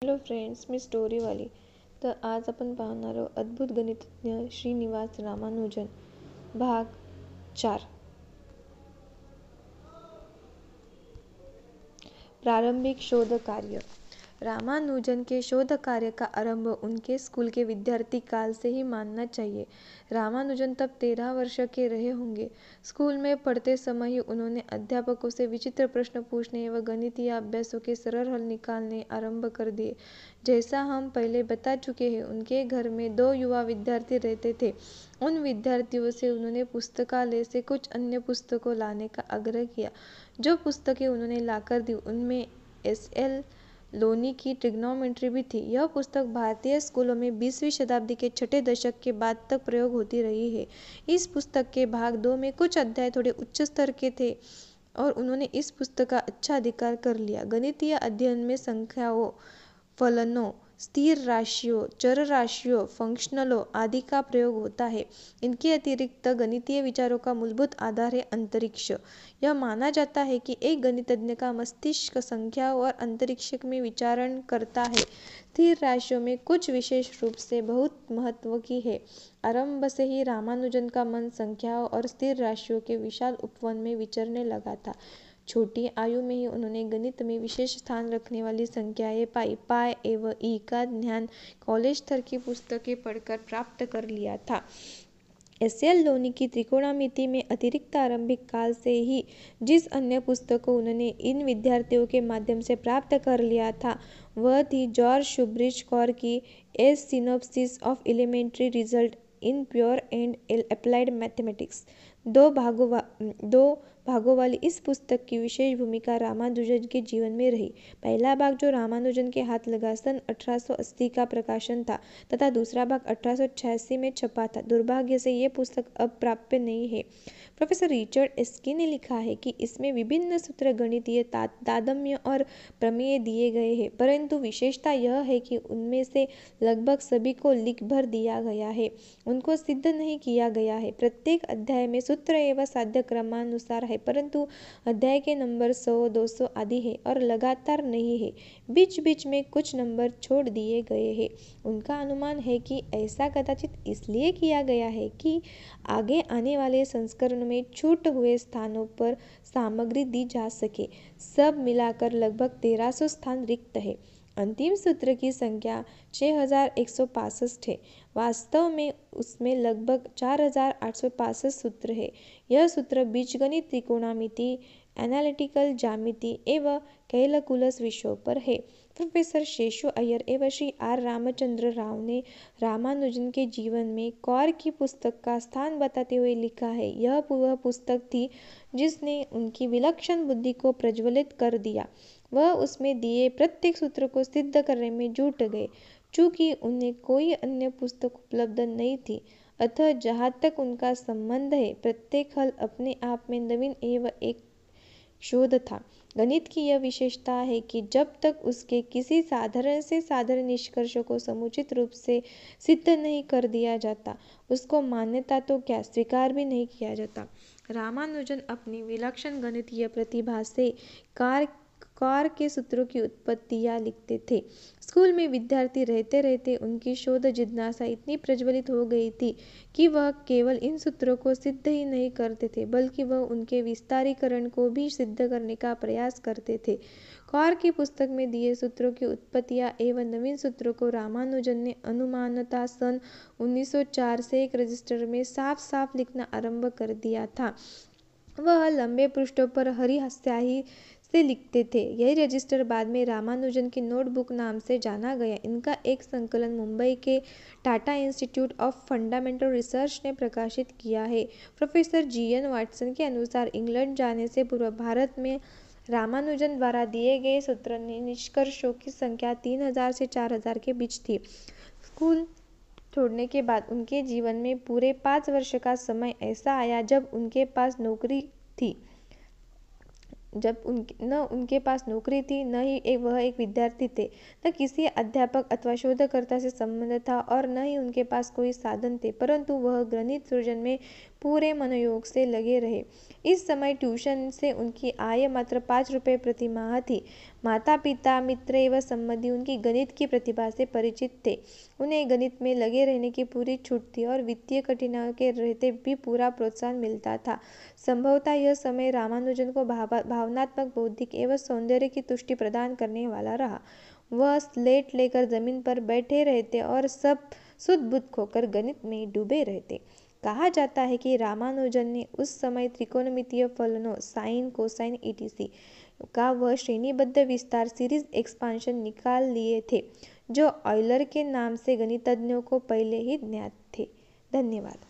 Hello friends, मी स्टोरीवाली. तर आज आपण पाहणार आहोत अद्भुत गणितज्ञ श्रीनिवास रामानुजन भाग 4. प्रारंभिक शोध कार्य. रामानुजन के शोध कार्य का आरंभ उनके स्कूल के विद्यार्थी काल से ही मानना चाहिए. रामानुजन तब 13 वर्ष के रहे होंगे. स्कूल में पढ़ते समय ही उन्होंने अध्यापकों से विचित्र प्रश्न पूछने व गणितीय अभ्यासों के सरल हल निकालने आरंभ कर दिए. जैसा हम पहले बता चुके हैं, उनके घर में 2 युवा विद्यार्थी रहते थे. उन विद्यार्थियों से उन्होंने पुस्तकालय से कुछ अन्य पुस्तकों लाने का आग्रह किया. जो पुस्तकें उन्होंने लाकर दी उनमें एस.एल. लोनी की ट्रिग्नोमेट्री भी थी. यह पुस्तक भारतीय स्कूलों में 20वीं शताब्दी के छठे दशक के बाद तक प्रयोग होती रही है. इस पुस्तक के भाग 2 में कुछ अध्याय थोड़े उच्च स्तर के थे और उन्होंने इस पुस्तक का अच्छा अधिकार कर लिया. गणितीय अध्ययन में संख्याओं, फलनों, स्थिर राशियों, चर राशियों, फंक्शनलों आदि का प्रयोग होता है. इनके अतिरिक्त गणितीय विचारों का मूलभूत आधार है अंतरिक्ष. यह माना जाता है कि एक गणितज्ञ का मस्तिष्क संख्याओं और अंतरिक्ष में विचारण करता है. स्थिर राशियों में कुछ विशेष रूप से बहुत महत्व की है. आरंभ से ही रामानुजन का मन संख्याओं और स्थिर राशियों के विशाल उपवन में विचरने लगा था. छोटी आयु में ही उन्होंने गणित में विशेष स्थान रखने वाली संख्याएं पाई एवं ई का ज्ञान कॉलेज स्तर की पुस्तकें पढ़कर प्राप्त कर लिया था. एस.एल. लोनी की त्रिकोणमिति में अतिरिक्त आरंभिक काल से ही जिस अन्य पुस्तक को उन्होंने इन विद्यार्थियों के माध्यम से प्राप्त कर लिया था वह थी जॉर्ज शुब्रिज कौर की a synopsis of elementary result in pure and applied mathematics. 2 भागों वाली इस पुस्तक की विशेष भूमिका रामानुजन के जीवन में रही. पहला भाग जो रामानुजन के हाथ लगा सन 1880 का प्रकाशन था तथा दूसरा भाग 1886 में छपा था. दुर्भाग्य से ये पुस्तक अब प्राप्य नहीं है. प्रोफेसर रिचर्ड एस्की ने लिखा है कि इसमें विभिन्न सूत्र, गणितीय तारतम्य और प्रमेय दिए गए हैं, परंतु विशेषता यह है कि उनमें से लगभग सभी को लिख भर दिया गया है. उनको सिद्ध नहीं किया गया है. प्रत्येक अध्याय में सूत्र एवं साध्य क्रमानुसार है, परंतु अध्याय के नंबर 100, 200 आदि है और लगातार नहीं है. बीच बीच में कुछ नंबर छोड़ दिए गए हैं. उनका अनुमान है कि ऐसा कदाचित इसलिए किया गया है कि आगे आने वाले संस्करण में छूट हुए स्थानों पर सामग्री दी जा सके. सब मिलाकर लगभग 1300 स्थान रिक्त है. अंतिम सूत्र की संख्या 6165 है. वास्तव में उसमें लगभग 4865 सूत्र है. यह सूत्र बीजगणित, त्रिकोणमिति, एनालिटिकल ज्यामिति एवं कैलकुलस विषयों पर है. प्रोफेसर शेषु अय्यर एवं श्री आर. रामचंद्र राव ने रामानुजन के जीवन में कौर की पुस्तक का स्थान बताते हुए लिखा है, यह वह पुस्तक थी जिसने उनकी विलक्षण बुद्धि को प्रज्वलित कर दिया. वह उसमें दिए प्रत्येक सूत्र को सिद्ध करने में जुट गए. चूंकि उन्हें कोई अन्य पुस्तक उपलब्ध नहीं थी, अतः जहाँ तक उनका संबंध है, प्रत्येक हल अपने आप में नवीन एवं एक शोध था. गणित की यह विशेषता है कि जब तक उसके किसी साधारण से साधारण निष्कर्ष को समुचित रूप से सिद्ध नहीं कर दिया जाता, उसको मान्यता तो क्या, स्वीकार भी नहीं किया जाता. रामानुजन अपनी विलक्षण गणितीय प्रतिभा से कौर के सूत्रों की उत्पत्तियां लिखते थे. स्कूल में विद्यार्थी रहते रहते उनकी शोध जिज्ञासा इतनी प्रज्वलित हो गई थी कि वह केवल इन सूत्रों को सिद्ध ही नहीं करते थे, बल्कि वह उनके विस्तारीकरण को भी सिद्ध करने का प्रयास करते थे. कौर की पुस्तक में दिए सूत्रों की उत्पत्तियां एवं नवीन सूत्रों को रामानुजन ने अनुमानतः सन 1904 से एक रजिस्टर में साफ साफ लिखना आरंभ कर दिया था. वह लंबे पृष्ठों पर हरी स्याही से लिखते थे. यही रजिस्टर बाद में रामानुजन की नोटबुक नाम से जाना गया. इनका एक संकलन मुंबई के Tata institute of fundamental research ने प्रकाशित किया है. Professor GN. वाटसन के अनुसार इंग्लैंड जाने से पूर्व भारत में रामानुजन द्वारा दिए गए सूत्र निष्कर्षों की संख्या 3000 से 4000 के बीच थी. स्कूल छोड़ने के बाद उनके जीवन में पूरे 5 वर्ष का समय ऐसा आया जब उनके पास नौकरी थी, उनके पास नौकरी थी, न ही वह एक विद्यार्थी थे, न किसी अध्यापक अथवा शोधकर्ता से संबंध था और न ही उनके पास कोई साधन थे, परंतु वह गणित सृजन में पूरे मनोयोग से लगे रहे। इस समय ट्यूशन से उनकी आय मात्र 5 रुपये प्रति माह थी। माता पिता, मित्र एवं संबंधी उनकी गणित की प्रतिभा से परिचित थे। उन्हें गणित में लगे रहने की पूरी छूट थी और वित्तीय कठिनाइयों के रहते भी पूरा प्रोत्साहन मिलता था। संभवतः यह समय रामानुजन को भावनात्मक, बौद्धिक एवं सौंदर्य की तुष्टि प्रदान करने वाला रहा। वह स्लेट लेकर जमीन पर बैठे रहते और सब सुध-बुध खोकर गणित में डूबे रहते। कहा जाता है कि रामानुजन ने उस समय त्रिकोणमितीय फलनों साइन, कोसाइन etc. का वह श्रेणीबद्ध विस्तार सीरीज एक्सपांशन निकाल लिए थे, जो ऑयलर के नाम से गणितज्ञों को पहले ही ज्ञात थे। धन्यवाद।